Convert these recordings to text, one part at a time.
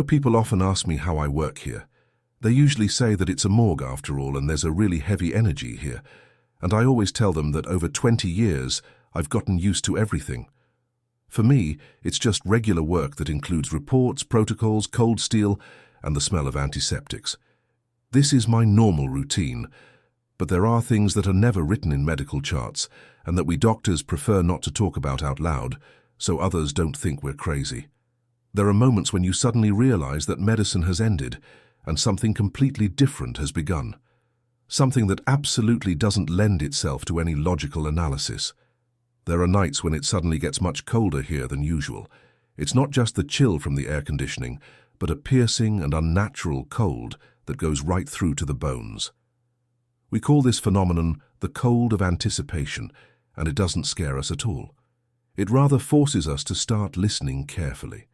People often ask me how I work here. They usually say that it's a morgue after all and there's a really heavy energy here. And I always tell them that over 20 years, I've gotten used to everything. For me, it's just regular work that includes reports, protocols, cold steel, and the smell of antiseptics. This is my normal routine, but there are things that are never written in medical charts and that we doctors prefer not to talk about out loud, so others don't think we're crazy. There are moments when you suddenly realize that medicine has ended and something completely different has begun. Something that absolutely doesn't lend itself to any logical analysis. There are nights when it suddenly gets much colder here than usual. It's not just the chill from the air conditioning, but a piercing and unnatural cold that goes right through to the bones. We call this phenomenon the cold of anticipation, and it doesn't scare us at all. It rather forces us to start listening carefully.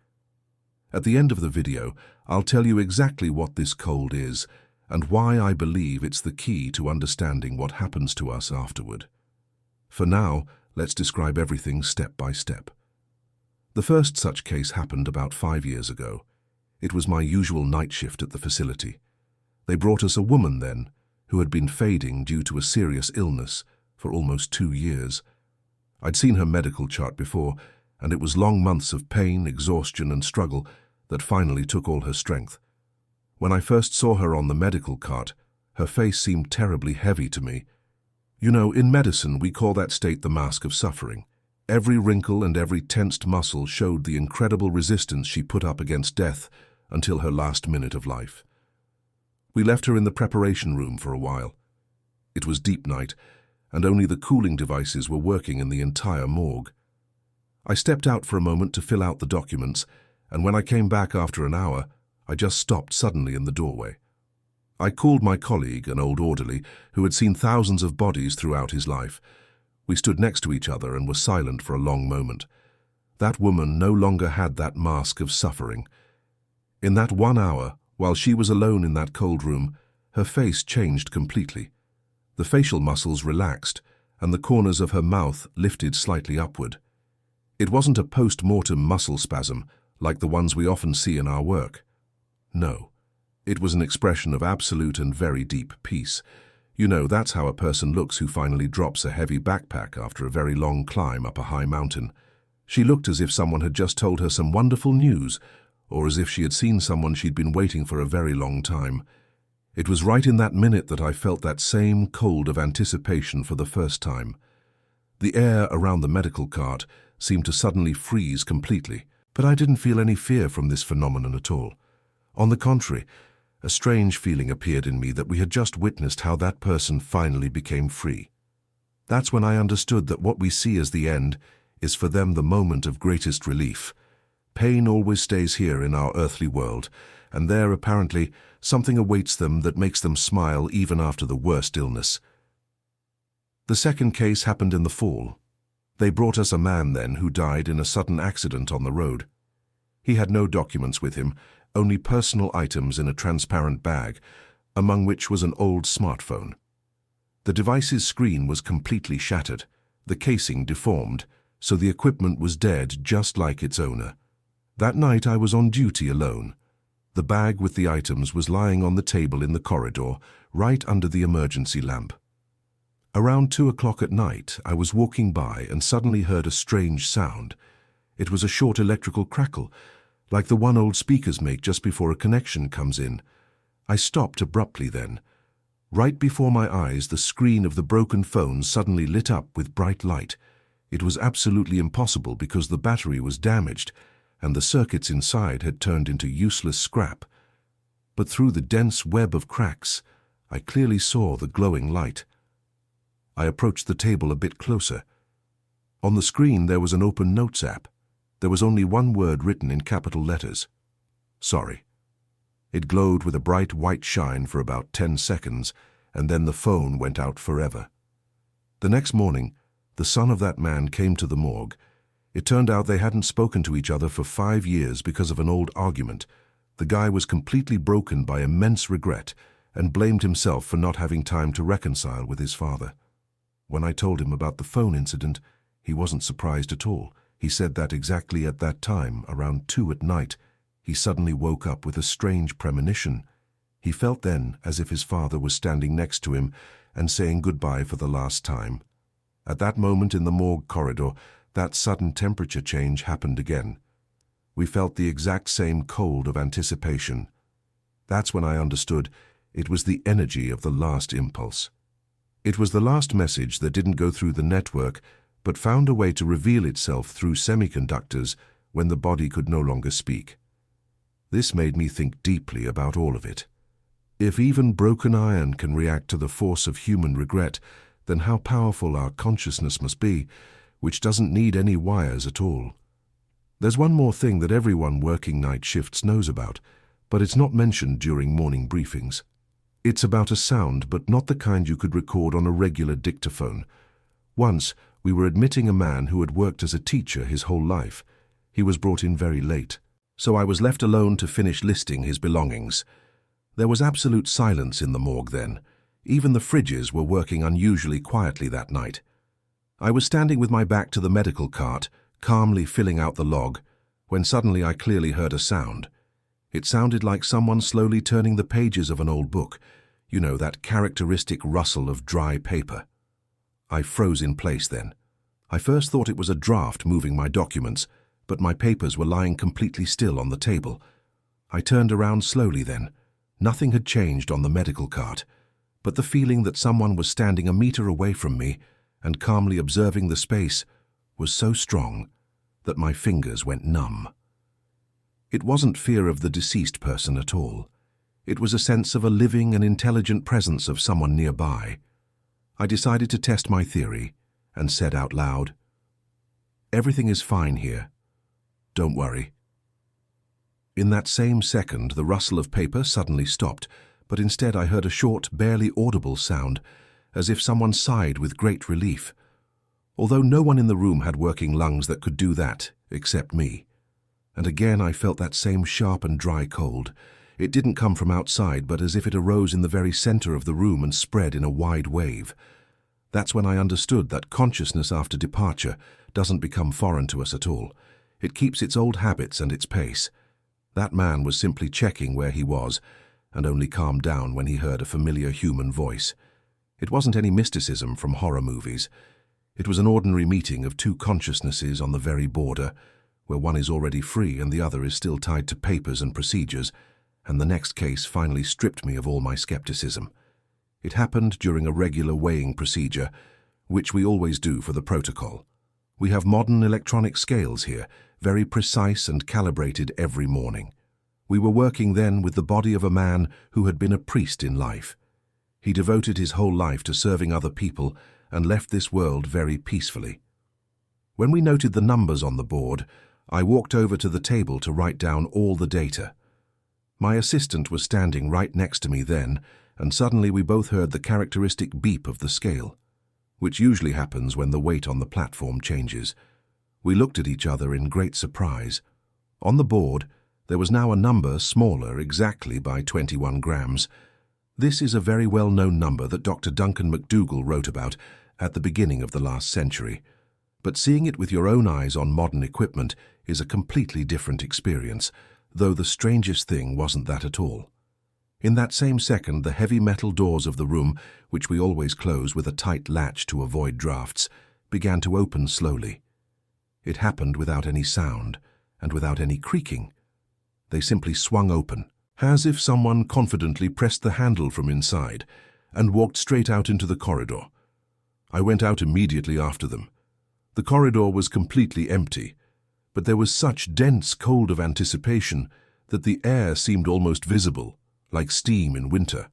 At the end of the video, I'll tell you exactly what this cold is and why I believe it's the key to understanding what happens to us afterward. For now, let's describe everything step by step. The first such case happened about 5 years ago. It was my usual night shift at the facility. They brought us a woman then, who had been fading due to a serious illness for almost 2 years. I'd seen her medical chart before, and it was long months of pain, exhaustion, and struggle that finally took all her strength. When I first saw her on the medical cart, her face seemed terribly heavy to me. In medicine we call that state the mask of suffering. Every wrinkle and every tensed muscle showed the incredible resistance she put up against death until her last minute of life. We left her in the preparation room for a while. It was deep night, and only the cooling devices were working in the entire morgue. I stepped out for a moment to fill out the documents, and when I came back after an hour, I just stopped suddenly in the doorway. I called my colleague, an old orderly, who had seen thousands of bodies throughout his life. We stood next to each other and were silent for a long moment. That woman no longer had that mask of suffering. In that 1 hour, while she was alone in that cold room, her face changed completely. The facial muscles relaxed, and the corners of her mouth lifted slightly upward. It wasn't a post-mortem muscle spasm, like the ones we often see in our work. No, it was an expression of absolute and very deep peace. That's how a person looks who finally drops a heavy backpack after a very long climb up a high mountain. She looked as if someone had just told her some wonderful news, or as if she had seen someone she'd been waiting for a very long time. It was right in that minute that I felt that same cold of anticipation for the first time. The air around the medical cart seemed to suddenly freeze completely, but I didn't feel any fear from this phenomenon at all. On the contrary, a strange feeling appeared in me that we had just witnessed how that person finally became free. That's when I understood that what we see as the end is for them the moment of greatest relief. Pain always stays here in our earthly world, and there, apparently, something awaits them that makes them smile even after the worst illness. The second case happened in the fall. They brought us a man then who died in a sudden accident on the road. He had no documents with him, only personal items in a transparent bag, among which was an old smartphone. The device's screen was completely shattered, the casing deformed, so the equipment was dead just like its owner. That night I was on duty alone. The bag with the items was lying on the table in the corridor, right under the emergency lamp. Around 2 o'clock at night, I was walking by and suddenly heard a strange sound. It was a short electrical crackle, like the one old speakers make just before a connection comes in. I stopped abruptly then. Right before my eyes, the screen of the broken phone suddenly lit up with bright light. It was absolutely impossible because the battery was damaged, and the circuits inside had turned into useless scrap. But through the dense web of cracks, I clearly saw the glowing light. I approached the table a bit closer. On the screen there was an open notes app. There was only one word written in capital letters: sorry. It glowed with a bright white shine for about 10 seconds, and then the phone went out forever. The next morning, the son of that man came to the morgue. It turned out they hadn't spoken to each other for 5 years because of an old argument. The guy was completely broken by immense regret and blamed himself for not having time to reconcile with his father. When I told him about the phone incident, he wasn't surprised at all. He said that exactly at that time, around 2 at night, He suddenly woke up with a strange premonition. He felt then as if his father was standing next to him and saying goodbye for the last time. At that moment in the morgue corridor, that sudden temperature change happened again. We felt the exact same cold of anticipation. That's when I understood it was the energy of the last impulse. It was the last message that didn't go through the network, but found a way to reveal itself through semiconductors when the body could no longer speak. This made me think deeply about all of it. If even broken iron can react to the force of human regret, then how powerful our consciousness must be, which doesn't need any wires at all. There's one more thing that everyone working night shifts knows about, but it's not mentioned during morning briefings. It's about a sound, but not the kind you could record on a regular dictaphone. Once, we were admitting a man who had worked as a teacher his whole life. He was brought in very late, so I was left alone to finish listing his belongings. There was absolute silence in the morgue then. Even the fridges were working unusually quietly that night. I was standing with my back to the medical cart, calmly filling out the log, when suddenly I clearly heard a sound. It sounded like someone slowly turning the pages of an old book, you know, that characteristic rustle of dry paper. I froze in place then. I first thought it was a draft moving my documents, but my papers were lying completely still on the table. I turned around slowly then. Nothing had changed on the medical cart, but the feeling that someone was standing a meter away from me and calmly observing the space was so strong that my fingers went numb. It wasn't fear of the deceased person at all. It was a sense of a living and intelligent presence of someone nearby. I decided to test my theory and said out loud, "Everything is fine here. Don't worry." In that same second, the rustle of paper suddenly stopped, but instead I heard a short, barely audible sound, as if someone sighed with great relief. Although no one in the room had working lungs that could do that, except me. And again I felt that same sharp and dry cold. It didn't come from outside, but as if it arose in the very center of the room and spread in a wide wave. That's when I understood that consciousness after departure doesn't become foreign to us at all. It keeps its old habits and its pace. That man was simply checking where he was, and only calmed down when he heard a familiar human voice. It wasn't any mysticism from horror movies. It was an ordinary meeting of two consciousnesses on the very border, where one is already free and the other is still tied to papers and procedures, and the next case finally stripped me of all my skepticism. It happened during a regular weighing procedure, which we always do for the protocol. We have modern electronic scales here, very precise and calibrated every morning. We were working then with the body of a man who had been a priest in life. He devoted his whole life to serving other people and left this world very peacefully. When we noted the numbers on the board, I walked over to the table to write down all the data. My assistant was standing right next to me then, and suddenly we both heard the characteristic beep of the scale, which usually happens when the weight on the platform changes. We looked at each other in great surprise. On the board, there was now a number smaller exactly by 21 grams. This is a very well-known number that Dr. Duncan McDougall wrote about at the beginning of the last century. But seeing it with your own eyes on modern equipment is a completely different experience, though the strangest thing wasn't that at all. In that same second, the heavy metal doors of the room, which we always close with a tight latch to avoid drafts, began to open slowly. It happened without any sound and without any creaking. They simply swung open, as if someone confidently pressed the handle from inside, and walked straight out into the corridor. I went out immediately after them. The corridor was completely empty, but there was such dense cold of anticipation that the air seemed almost visible, like steam in winter.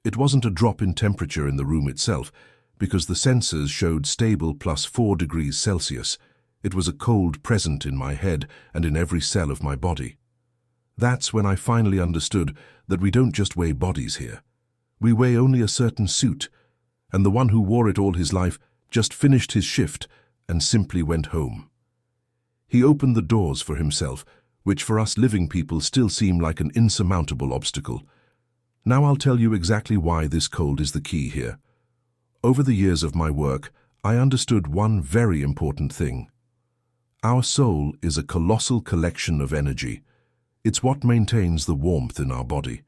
It wasn't a drop in temperature in the room itself, because the sensors showed stable +4 degrees Celsius. It was a cold present in my head and in every cell of my body. That's when I finally understood that we don't just weigh bodies here. We weigh only a certain suit, and the one who wore it all his life just finished his shift and simply went home. He opened the doors for himself, which for us living people still seem like an insurmountable obstacle. Now I'll tell you exactly why this cold is the key here. Over the years of my work, I understood one very important thing. Our soul is a colossal collection of energy. It's what maintains the warmth in our body.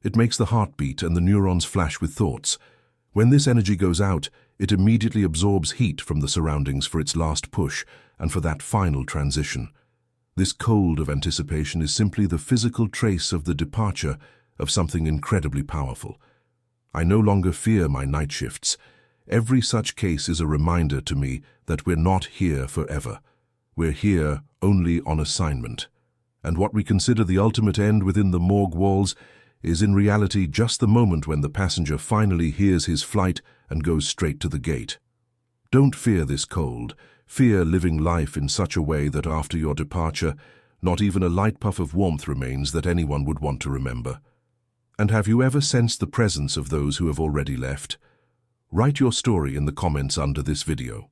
It makes the heart beat and the neurons flash with thoughts. When this energy goes out, it immediately absorbs heat from the surroundings for its last push and for that final transition. This cold of anticipation is simply the physical trace of the departure of something incredibly powerful. I no longer fear my night shifts. Every such case is a reminder to me that we're not here forever. We're here only on assignment. And what we consider the ultimate end within the morgue walls is in reality just the moment when the passenger finally hears his flight and goes straight to the gate. Don't fear this cold. Fear living life in such a way that after your departure, not even a light puff of warmth remains that anyone would want to remember. And have you ever sensed the presence of those who have already left? Write your story in the comments under this video.